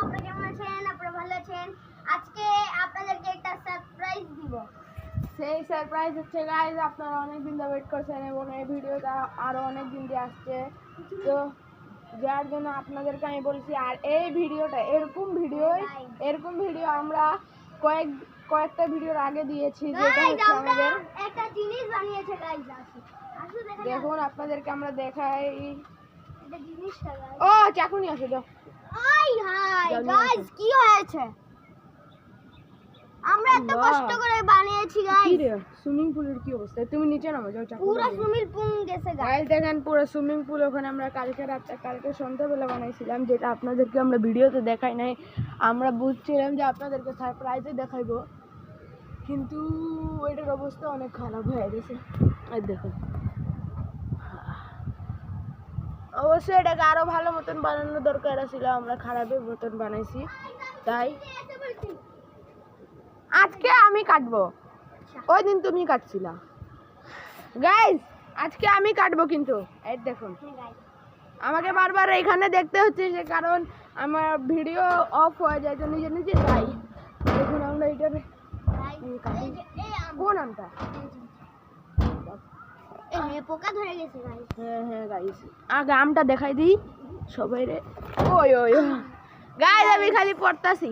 আপনারা কেমন আছেন? আপনারা ভালো আছেন? আজকে আপনাদেরকে একটা সারপ্রাইজ দিব। সেই সারপ্রাইজ হচ্ছে গাইস, আপনারা অনেক দিন ধরে ওয়েট করছেন এবং এই ভিডিওটা আরো অনেক দিন দিয়ে আসছে, তো যার জন্য আপনাদেরকে আমি বলছি। আর এই ভিডিওটা এরকম ভিডিও আমরা কয়েকটা ভিডিওর আগে দিয়েছি, যেটা হচ্ছে আমাদের একটা জিনিস বানিয়েছে গাইস। দেখুন আপনাদেরকে আমরা দেখাই। এটা জিনিসটা গাইস। ও চাকুনি আছে, দাও। হাই হাই গাইস, কি হয়েছে? আমরা এত কষ্ট করে বানিয়েছি গাইস। কি রে, সুইমিং পুলের কি অবস্থা? তুমি নিচে নামো, যাও। পুরো সুইমিং পুল গেছে গাইস। দেখেন পুরো সুইমিং পুল। ওখানে আমরা কালকে সন্ধ্যাবেলা বানাইছিলাম, যেটা আপনাদেরকে আমরা ভিডিওতে দেখাই নাই। আমরা বুঝছিলাম যে আপনাদেরকে সারপ্রাইজে দেখাইবো, কিন্তু ওইটার অবস্থা অনেক খারাপ হয়ে গেছে। এই দেখুন, অবশ্যই এটাকে আরো ভালো মতন বানানোর দরকার ছিল। আমরা খারাপের মতন বানাইছি, তাই আজকে আমি কাটবো। ওই দিন তুমি কাটছিলা গাইস, আজকে আমি কাটবো। কিন্তু এই দেখুন, আমাকে বারবার এখানে দেখতে হচ্ছে, যে কারণ আমার ভিডিও অফ হয়ে যায়, তো নিজে নিজে যাই। দেখুন আমরা এটার কোন আমটা পোকা ধরে গেছে গাইস। হ্যাঁ গাইস, আগে আমটা দেখাই দিই সবাই রে। ওই গাইস, আমি খালি পড়তাছি।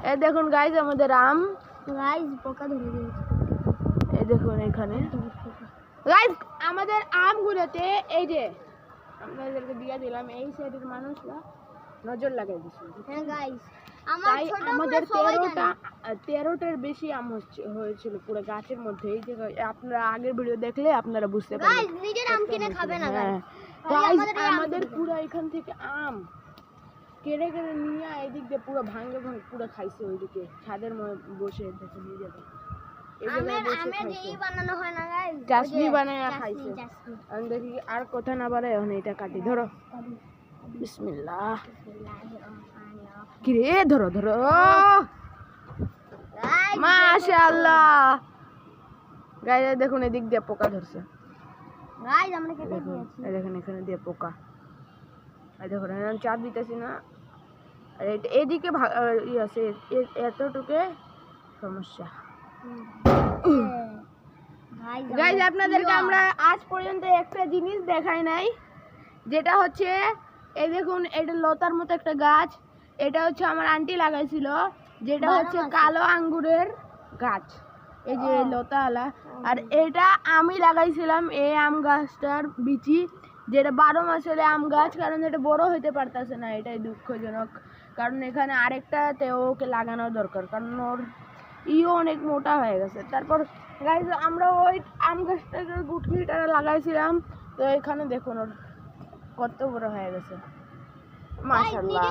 এই দেখুন গাইস, আমাদের আম গাইস পোকা ধরে গেছে। এই দেখুন এখানে গাইস আমাদের আমগুলোতে, এই যে আপনাদেরকে দিয়ে দিলাম, এই সাইডের মানুষরা নজর লাগাই দিচ্ছে। হ্যাঁ গাইস, তাই আমাদের 13টার বেশি আম হয়েছিল পুরো গাছের মধ্যে। এই যে আপনারা আগের ভিডিও দেখলে আপনারা বুঝতে পারবেন। গাইস নিজের আম কিনে খাবে না গাইস, আমাদের পুরো এখান থেকে আম কেড়ে নিয়ে এদিক দিয়ে পুরো ভাঙে পুরো খাইছে। ওইদিকে ছাদের বসে দেখে নিয়ে যাবে, চাটনি বানায় খাইছে। আমি দেখি আর কথা না বাড়ায়, এখন এটা কাটি। ধরো, বিসমিল্লাহ। কি রে, ধরো মাশাআল্লাহ। গাইস দেখুন, এদিক দিয়ে পোকা ধরছে। গাইস আমরা কেটে দিয়েছি। এই দেখুন এখানে দিয়ে পোকা। এই দেখুন, আমি চাপ দিতেছি না। আর এদিকে আছে, এতটুকু সমস্যা। গাইস আপনাদেরকে আমরা আজ পর্যন্ত একটা জিনিস দেখাই নাই, যেটা হচ্ছে এই দেখুন, এটা লতার মতো একটা গাছ। এটা হচ্ছে আমার আন্টি লাগাইছিল, যেটা হচ্ছে কালো আঙ্গুরের গাছ। এই যে লতাওয়ালা, আর এটা আমি লাগাইছিলাম এই আম গাছটার বিচি, যেটা 12 মাসের আম গাছ। কারণ এটা বড় হইতে পারতেছে না, এটাই দুঃখজনক। কারণ এখানে আরেকটাতে ওকে লাগানো দরকার, কারণ ওর অনেক মোটা হয়ে গেছে। তারপর গাইস আমরা ওই আম গাছটাকে গুটকিটা লাগাইছিলাম, তো এখানে দেখুন ওর কত বড় হয়ে গেছে। মাশাআল্লাহ,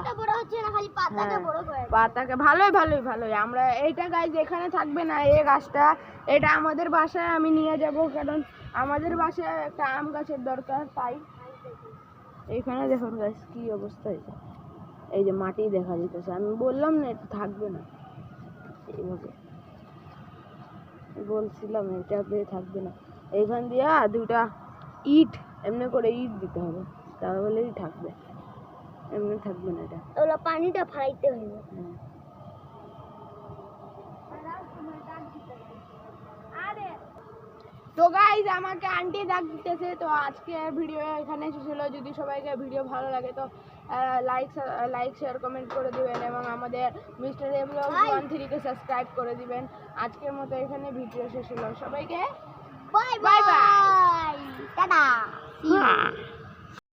পাতাকে ভালোই। আমরা এইটা গাইস এখানে থাকবে না, এই গাছটা। এটা আমাদের বাসায় আমি নিয়ে যাব, কারণ আমাদের বাসায় একটা আম গাছের দরকার। তাই এখানে দেখুন গাইস কি অবস্থা হয়েছে। এই যে মাটি দেখা যেতেছে, আমি বললাম না এটা থাকবে না, এইভাবে বলছিলাম এটা থাকবে না। এইখান দিয়ে 2টা ইট, এমনি করে ইট দিতে হবে, তাহলেই থাকবে, এমনি থাকবে না। এটা ওলা পানিটা ফাইতে হবে। তো গাইজ আমাকে আন্টি ডাক দিতেছে, তো আজকে ভিডিও এখানে শেষ হলো। যদি সবাইকে ভিডিও ভালো লাগে তো লাইক শেয়ার কমেন্ট করে দিবেন, এবং আমাদের মিস্টার এ ব্লগ 13 কে সাবস্ক্রাইব করে দিবেন। আজকের মতো এখানে ভিডিও শেষ হলো। সবাইকে বাই বাই, টাটা।